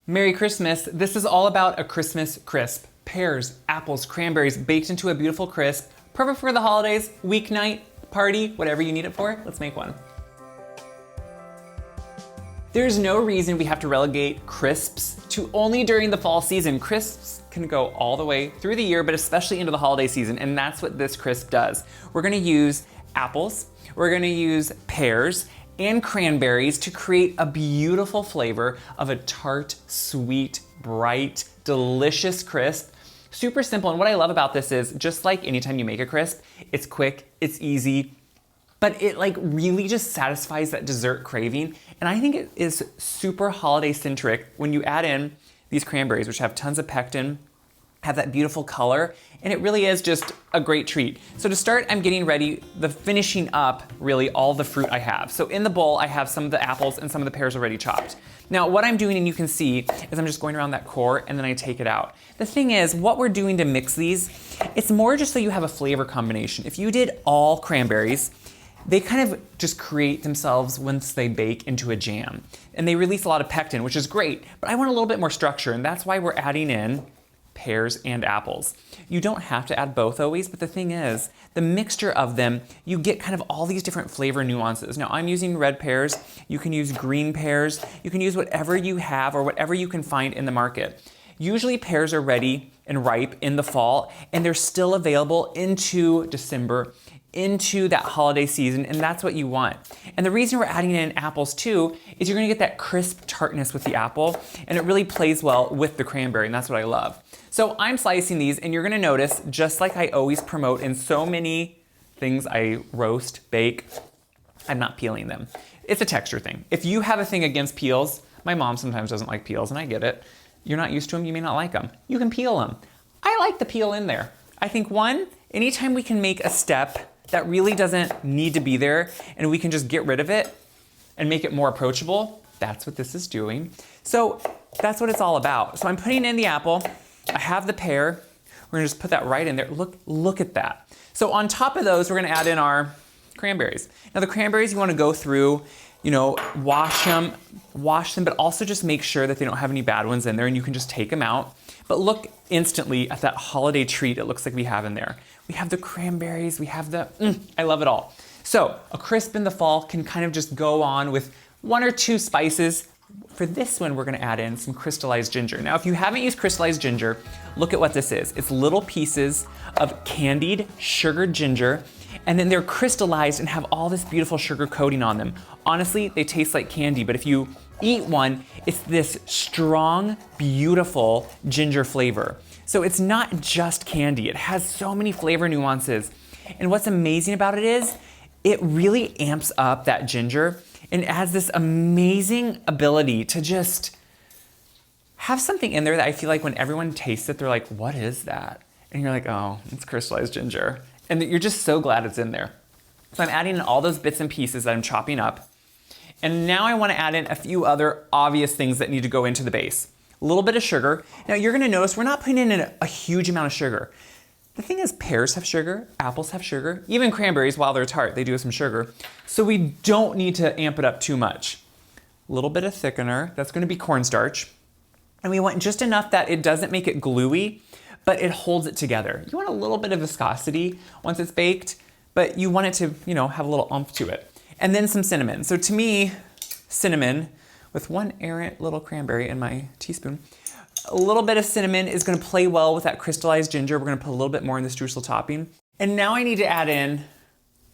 Merry Christmas. This is all about a Christmas crisp. Pears, apples, cranberries baked into a beautiful crisp. Perfect for the holidays, weeknight, party, whatever you need it for. Let's make one. There's no reason we have to relegate crisps to only during the fall season. Crisps can go all the way through the year, but especially into the holiday season, and that's what this crisp does. We're gonna use apples, we're gonna use pears, and cranberries to create a beautiful flavor of a tart, sweet, bright, delicious crisp. Super simple, and what I love about this is, just like anytime you make a crisp, it's quick, it's easy, but it really just satisfies that dessert craving. And I think it is super holiday centric when you add in these cranberries, which have tons of pectin, have that beautiful color, and it really is just a great treat. So to start, I'm getting ready, finishing up really all the fruit I have. So in the bowl, I have some of the apples and some of the pears already chopped. Now what I'm doing, and you can see, is I'm just going around that core and then I take it out. The thing is, what we're doing to mix these, it's more just so you have a flavor combination. If you did all cranberries, they kind of just create themselves once they bake into a jam. And they release a lot of pectin, which is great, but I want a little bit more structure, and that's why we're adding in pears and apples. You don't have to add both always, but the thing is, the mixture of them, you get kind of all these different flavor nuances. Now I'm using red pears, you can use green pears, you can use whatever you have or whatever you can find in the market. Usually pears are ready and ripe in the fall, and they're still available into December, into that holiday season, and that's what you want. And the reason we're adding in apples too is you're gonna get that crisp tartness with the apple, and it really plays well with the cranberry, and that's what I love. So I'm slicing these, and you're gonna notice, just like I always promote in so many things I roast, bake, I'm not peeling them. It's a texture thing. If you have a thing against peels, my mom sometimes doesn't like peels, and I get it. You're not used to them, you may not like them. You can peel them. I like the peel in there. I think anytime we can make a step that really doesn't need to be there and we can just get rid of it and make it more approachable, that's what this is doing. So that's what it's all about. So I'm putting in the apple, I have the pear, we're gonna just put that right in there. Look at that. So on top of those, we're gonna add in our cranberries. Now the cranberries, you wanna go through, wash them, but also just make sure that they don't have any bad ones in there, and you can just take them out. But look instantly at that holiday treat it looks like we have in there. We have the cranberries, we have I love it all. So a crisp in the fall can kind of just go on with one or two spices. For this one, we're gonna add in some crystallized ginger. Now, if you haven't used crystallized ginger, look at what this is. It's little pieces of candied sugared ginger, and then they're crystallized and have all this beautiful sugar coating on them. Honestly, they taste like candy, but if you eat one, it's this strong, beautiful ginger flavor. So it's not just candy, it has so many flavor nuances. And what's amazing about it is, it really amps up that ginger and adds this amazing ability to just have something in there that I feel like when everyone tastes it, they're like, what is that? And you're like, oh, it's crystallized ginger. And you're just so glad it's in there. So I'm adding in all those bits and pieces that I'm chopping up. And now I wanna add in a few other obvious things that need to go into the base. A little bit of sugar. Now you're gonna notice we're not putting in a huge amount of sugar. The thing is, pears have sugar, apples have sugar, even cranberries, while they're tart, they do have some sugar. So we don't need to amp it up too much. A little bit of thickener, that's gonna be cornstarch. And we want just enough that it doesn't make it gluey, but it holds it together. You want a little bit of viscosity once it's baked, but you want it to, have a little oomph to it. And then some cinnamon. So to me, cinnamon, with one errant little cranberry in my teaspoon, a little bit of cinnamon is gonna play well with that crystallized ginger. We're gonna put a little bit more in the streusel topping. And now I need to add in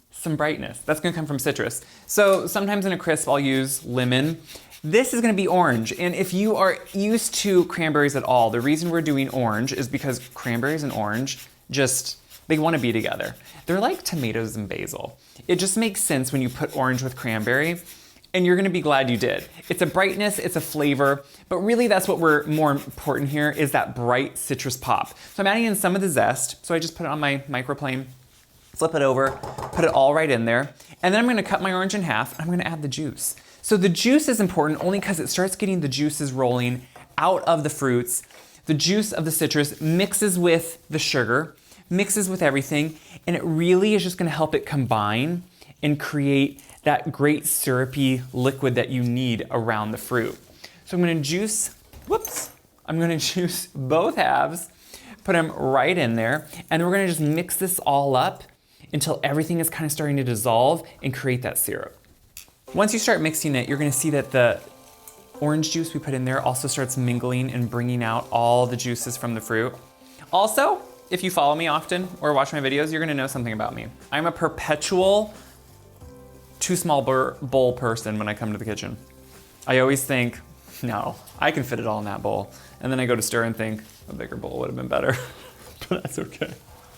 some brightness. That's gonna come from citrus. So sometimes in a crisp, I'll use lemon. This is gonna be orange. And if you are used to cranberries at all, the reason we're doing orange is because cranberries and orange they wanna be together. They're like tomatoes and basil. It just makes sense when you put orange with cranberry, and you're gonna be glad you did. It's a brightness, it's a flavor, but really that's what we're more important here is that bright citrus pop. So I'm adding in some of the zest, so I just put it on my microplane, flip it over, put it all right in there, and then I'm gonna cut my orange in half, and I'm gonna add the juice. So the juice is important only because it starts getting the juices rolling out of the fruits. The juice of the citrus mixes with the sugar, mixes with everything, and it really is just gonna help it combine and create that great syrupy liquid that you need around the fruit. So I'm gonna juice whoops, I'm gonna juice both halves, put them right in there, and we're gonna just mix this all up until everything is kind of starting to dissolve and create that syrup. Once you start mixing it, you're gonna see that the orange juice we put in there also starts mingling and bringing out all the juices from the fruit. Also, if you follow me often or watch my videos, you're gonna know something about me. I'm a perpetual too small bowl person when I come to the kitchen. I always think, no, I can fit it all in that bowl. And then I go to stir and think, a bigger bowl would have been better, but that's okay.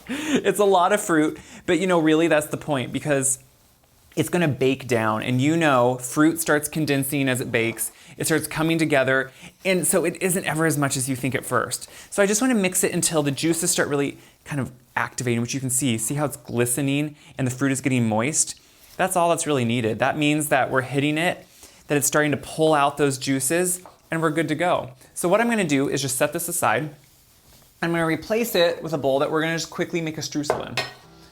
It's a lot of fruit, but really that's the point, because it's gonna bake down, and fruit starts condensing as it bakes, it starts coming together, and so it isn't ever as much as you think at first. So I just wanna mix it until the juices start really kind of activating, which you can see how it's glistening and the fruit is getting moist. That's all that's really needed. That means that we're hitting it, that it's starting to pull out those juices, and we're good to go. So what I'm gonna do is just set this aside. I'm gonna replace it with a bowl that we're gonna just quickly make a streusel in.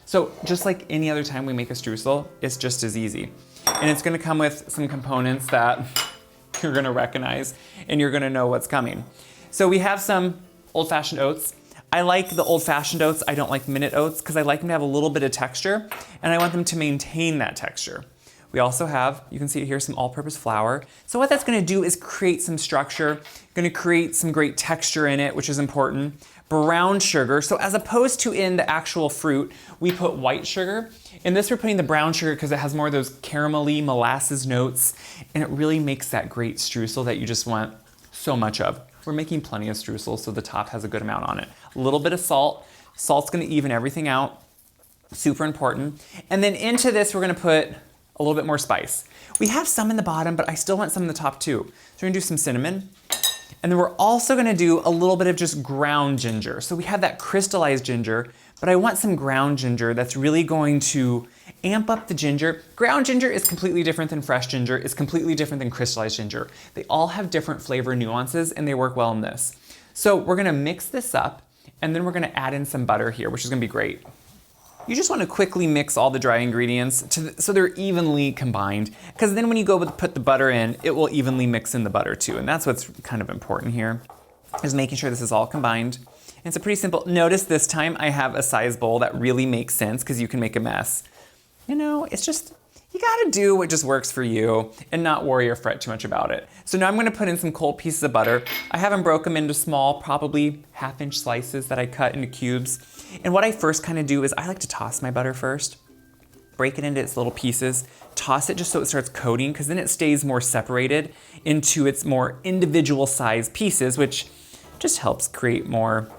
So just like any other time we make a streusel, it's just as easy. And it's gonna come with some components that you're gonna recognize, and you're gonna know what's coming. So we have some old-fashioned oats. I like the old-fashioned oats. I don't like minute oats because I like them to have a little bit of texture, and I want them to maintain that texture. We also have, you can see here, some all-purpose flour. So what that's gonna do is create some structure, gonna create some great texture in it, which is important. Brown sugar, so as opposed to in the actual fruit, we put white sugar. In this, we're putting the brown sugar because it has more of those caramelly molasses notes, and it really makes that great streusel that you just want so much of. We're making plenty of streusel, so the top has a good amount on it. A little bit of salt. Salt's gonna even everything out. Super important. And then into this, we're gonna put a little bit more spice. We have some in the bottom, but I still want some in the top too. So we're gonna do some cinnamon. And then we're also gonna do a little bit of just ground ginger. So we have that crystallized ginger, but I want some ground ginger that's really going to amp up the ginger. Ground ginger is completely different than fresh ginger. It's completely different than crystallized ginger. They all have different flavor nuances, and they work well in this. So we're gonna mix this up, and then we're gonna add in some butter here, which is gonna be great. You just wanna quickly mix all the dry ingredients so they're evenly combined, because then when you go to put the butter in, it will evenly mix in the butter too, and that's what's kind of important here, is making sure this is all combined. And it's a pretty simple, notice this time I have a size bowl that really makes sense, because you can make a mess. It's just, you gotta do what just works for you and not worry or fret too much about it. So now I'm gonna put in some cold pieces of butter. I haven't broken them into small, probably half-inch slices that I cut into cubes. And what I first kind of do is I like to toss my butter first, break it into its little pieces, toss it just so it starts coating, because then it stays more separated into its more individual size pieces, which just helps create more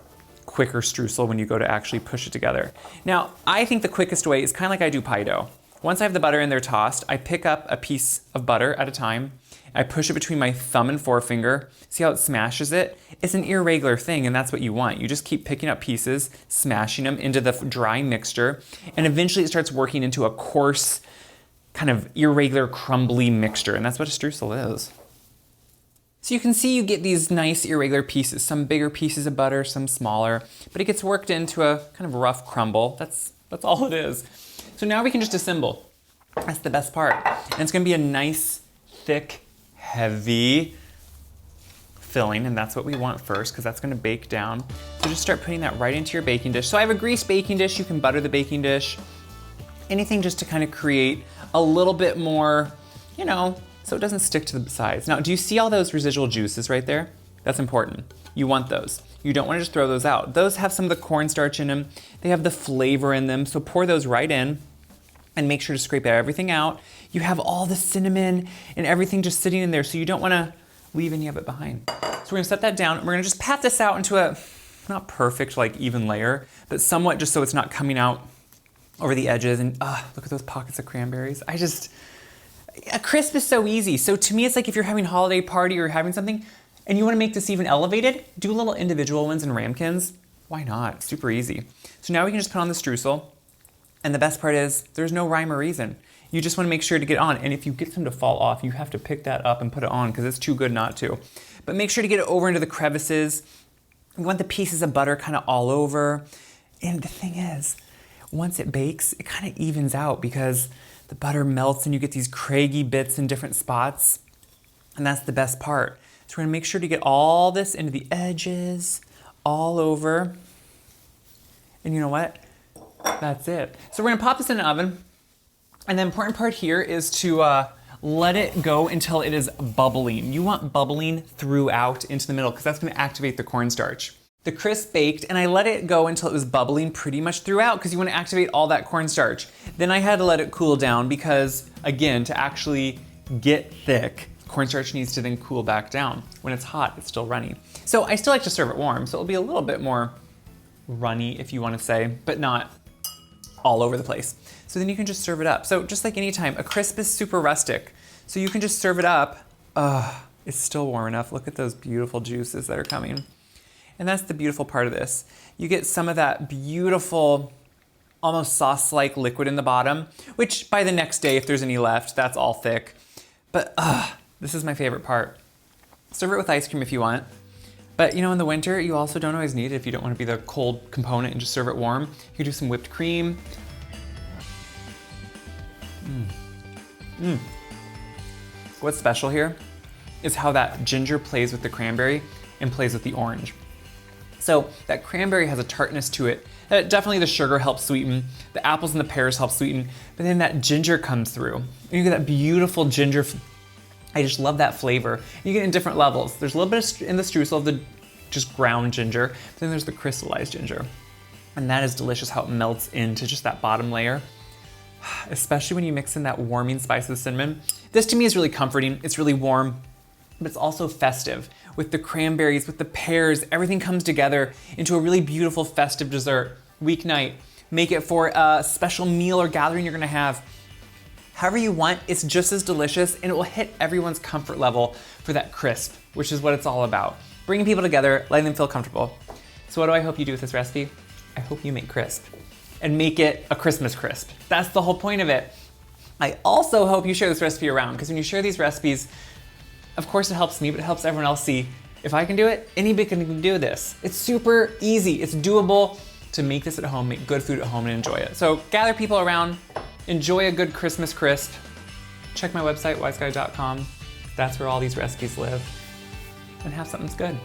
quicker streusel when you go to actually push it together. Now, I think the quickest way is kind of like I do pie dough. Once I have the butter in there tossed, I pick up a piece of butter at a time. I push it between my thumb and forefinger. See how it smashes it? It's an irregular thing, and that's what you want. You just keep picking up pieces, smashing them into the dry mixture, and eventually it starts working into a coarse, kind of irregular, crumbly mixture, and that's what a streusel is. So you can see you get these nice irregular pieces, some bigger pieces of butter, some smaller, but it gets worked into a kind of rough crumble. That's all it is. So now we can just assemble. That's the best part. And it's gonna be a nice, thick, heavy filling, and that's what we want first, because that's gonna bake down. So just start putting that right into your baking dish. So I have a greased baking dish. You can butter the baking dish. Anything just to kind of create a little bit more, so it doesn't stick to the sides. Now, do you see all those residual juices right there? That's important. You want those. You don't want to just throw those out. Those have some of the cornstarch in them. They have the flavor in them, so pour those right in and make sure to scrape everything out. You have all the cinnamon and everything just sitting in there, so you don't want to leave any of it behind. So we're gonna set that down, and we're gonna just pat this out into a, not perfect, like even layer, but somewhat just so it's not coming out over the edges. And look at those pockets of cranberries. A crisp is so easy. So to me, it's like if you're having a holiday party or having something and you wanna make this even elevated, do little individual ones in ramekins. Why not? Super easy. So now we can just put on the streusel. And the best part is there's no rhyme or reason. You just wanna make sure to get on. And if you get some to fall off, you have to pick that up and put it on, because it's too good not to. But make sure to get it over into the crevices. You want the pieces of butter kind of all over. And the thing is, once it bakes, it kind of evens out, because the butter melts and you get these craggy bits in different spots. And that's the best part. So So we're gonna make sure to get all this into the edges, all over. And you know what? That's it. So we're gonna pop this in an oven. And the important part here is to let it go until it is bubbling. You want bubbling throughout into the middle because that's gonna activate the cornstarch. The crisp baked and I let it go until it was bubbling pretty much throughout because you wanna activate all that cornstarch. Then I had to let it cool down because, again, to actually get thick, cornstarch needs to then cool back down. When it's hot, it's still runny. So I still like to serve it warm, so it'll be a little bit more runny, if you wanna say, but not all over the place. So then you can just serve it up. So just like any time, a crisp is super rustic. So you can just serve it up. It's still warm enough. Look at those beautiful juices that are coming. And that's the beautiful part of this. You get some of that beautiful, almost sauce-like liquid in the bottom, which by the next day, if there's any left, that's all thick. But this is my favorite part. Serve it with ice cream if you want. But you know, in the winter, you also don't always need it if you don't want to be the cold component and just serve it warm. You can do some whipped cream. What's special here is how that ginger plays with the cranberry and plays with the orange. So that cranberry has a tartness to it. Definitely the sugar helps sweeten, the apples and the pears help sweeten, but then that ginger comes through. And you get that beautiful ginger. I just love that flavor. You get it in different levels. There's a little bit in the streusel of the just ground ginger, but then there's the crystallized ginger. And that is delicious how it melts into just that bottom layer, especially when you mix in that warming spice of the cinnamon. This to me is really comforting. It's really warm, but it's also festive. With the cranberries, with the pears, everything comes together into a really beautiful festive dessert. Weeknight, make it for a special meal or gathering you're gonna have. However you want, it's just as delicious and it will hit everyone's comfort level for that crisp, which is what it's all about. Bringing people together, letting them feel comfortable. So what do I hope you do with this recipe? I hope you make crisp and make it a Christmas crisp. That's the whole point of it. I also hope you share this recipe around because when you share these recipes, of course it helps me, but it helps everyone else see if I can do it, anybody can do this. It's super easy, it's doable to make this at home, make good food at home and enjoy it. So gather people around, enjoy a good Christmas crisp. Check my website, wiseguy.com. That's where all these recipes live. And have something that's good.